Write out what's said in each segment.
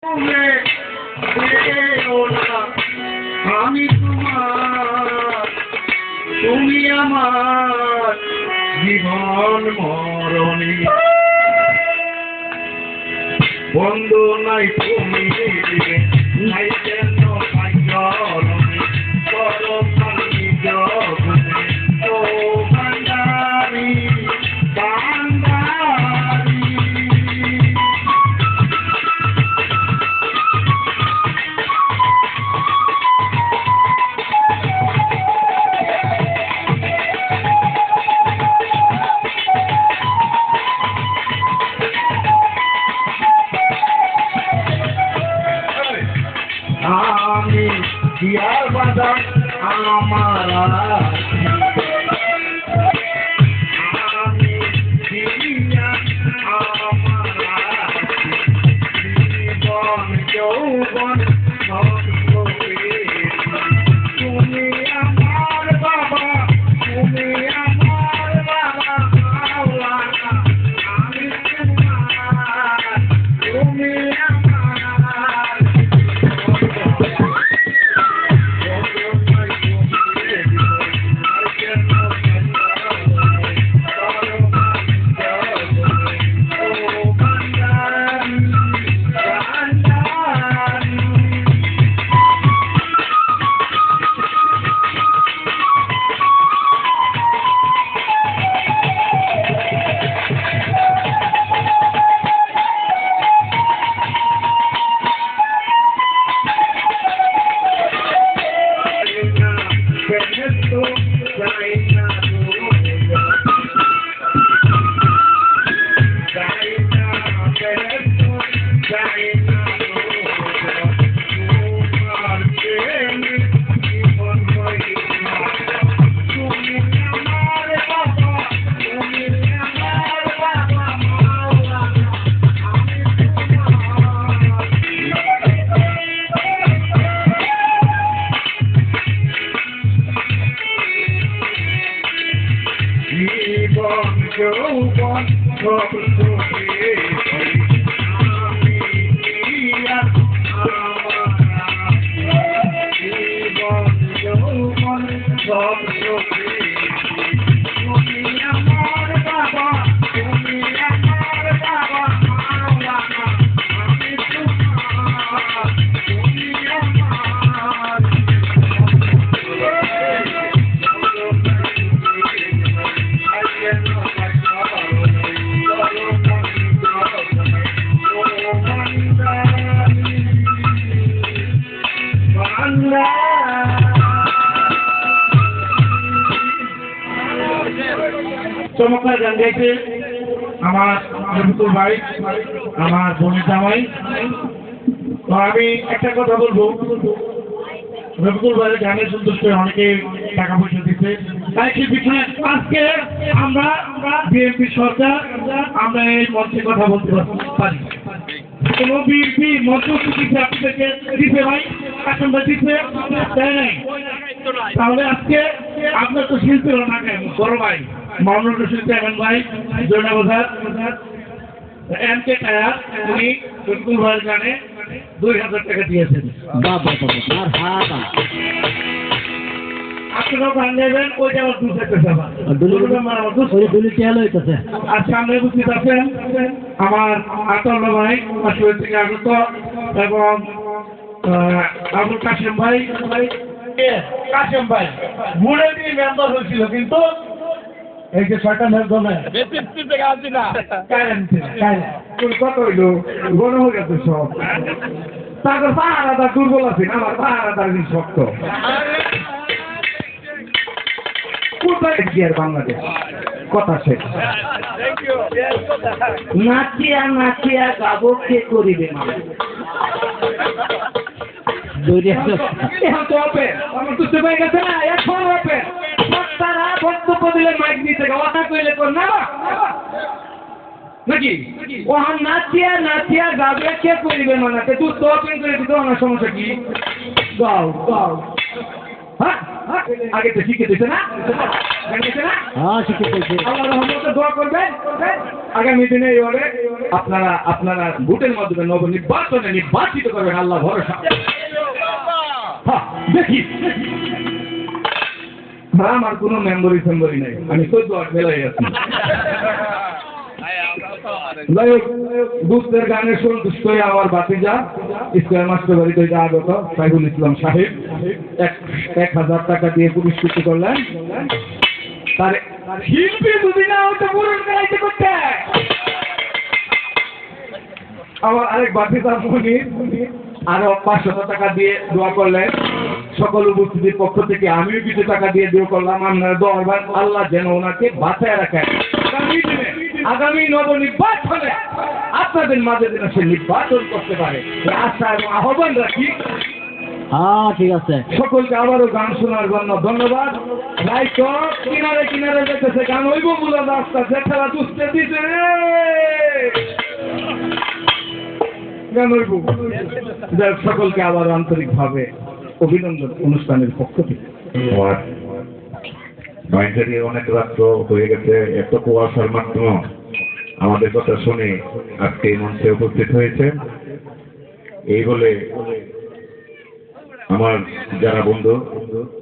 আমি তোমার, তুমি আমার জীবন মরণী বন্ধু নাই তুমি নাই কেন করো পানি জগতে ও বান্দারি বান্দারি আমি দিয়ার বাজার আমার আমি দিয়া আমার জীবন যৌবন তুমি আমার বাবা, তুমি আমার বাবা মাওলানা, আমি তোমার, তুমি যৌবন সব সুখে আমি দিয়া আমার জীবন যৌবন সব সুখে তুমি আমার বাবা, তুমি আমার বাবা মাওলানা, আমি তোমার, তুমি আমার চমৎকার গান গাইছে আমার রফিকুল ভাই, আমার বোনের জামাই। তো আমি একটা কথা বলবো, রফিকুল ভাইয়ের গানের সন্তুষ্ট অনেকে টাকা পয়সা দিচ্ছে, তাই কি পিছনে আজকে আমরা বিএনপি সরকার আমরা এই মঞ্চে কথা বলতে পারি। কোনো বিএনপি মঞ্চ দিচ্ছে আপনাদেরকে দিচ্ছে ভাই, এখন দিচ্ছে তাই নাই, তাহলে আজকে আপনার তো শিল্পী না কেন বড় ভাই মামুনুর শিল্পী এখন ভাই জয়নাবাজার এমকে টায়ার উনি রফিকুল ভাইয়ের গানে 2000 টাকা দিয়েছেন। আপনারাও গান গাইবেন, ওইটা আমার দুধ হইতেছে। আর সামনে উপস্থিত আছেন আমার আতল্লা ভাই আসলে থেকে আগত এবং আবুল কাশেম ভাই, কাশেম ভাই ভুলে দিয়ে মেম্বার হয়েছিল, কিন্তু এই যে ছয়টা মেম্বার কত হইল গণ হয়ে গেছে সব। তারপর পাহারাটা দুর্বল আছে, আমার পাহারাটা শক্ত। কোথায় কি আর বাংলাদেশ কথা শেষ। নাচিয়া নাচিয়া গাবো কে করিবে মানে এখন তো হবে, আমার তো সেবাই গেছে না, এখন হবে তারা বক্তব্য দিলে মাইক দিতে কথা কইলে কর না নাকি ওহান নাচিয়া নাচিয়া গাবে কে করিবে মানে তুই তো ওপেন করে দিতে আমার সমস্যা কি? গাও গাও হ্যাঁ আগে তো শিখে দিতে না হ্যাঁ শিখে পেয়েছি। আল্লাহ রহমতে দোয়া করবেন আগামী দিনে এবারে আপনারা ভোটের মাধ্যমে নবনির্বাচনে নির্বাচিত করবেন আল্লাহ ভরসা। হ্যাঁ দেখি আমার কোনো মেম্বরি নেই, আমি 14 মেলায় আছি। যাই হোক দুধের গানের সন্তুষ্ট হয়ে আমার বাতিজা স্কয়ার মাস্টার বাড়িতে আগত সাইফুল ইসলাম সাহেব 1000 টাকা দিয়ে পুরস্কৃত করলেন। তার শিল্পী যদি না হতো পুরস্কার করতে আমার আরেক বাতিজা মনির আরো 500 টাকা দিয়ে দোয়া করলেন। সকল উপস্থিতির পক্ষ থেকে আমিও কিছু টাকা দিয়ে দোয়া করলাম। আপনারা দোয়া করবেন আল্লাহ যেন ওনাকে বাঁচায় রাখেন আগামী নবনির্বাচনে আপনাদের মাঝে যেন সে নির্বাচন করতে পারে আশা এবং আহ্বান রাখি। হ্যাঁ ঠিক আছে। সকলকে আবারও গান শোনার জন্য ধন্যবাদ। লাইক কিনারে কিনারে যেতেছে গান হইব বলে রাস্তা যে খেলা দুষ্টে দিতে গান হইব। সকলকে আবার আন্তরিকভাবে অভিনন্দন অনুষ্ঠানের পক্ষ থেকে। নয়টারই অনেক রাত্র হয়ে গেছে, এত কুয়াশার মাধ্যমে আমাদের কথা শুনে আজকে এই মঞ্চে উপস্থিত হয়েছে। এই বলে আমার যারা বন্ধু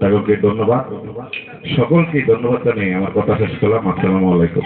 তাদেরকে ধন্যবাদ, সকলকে ধন্যবাদ জানিয়ে আমার কথা শেষ করলাম। আসসালামু আলাইকুম।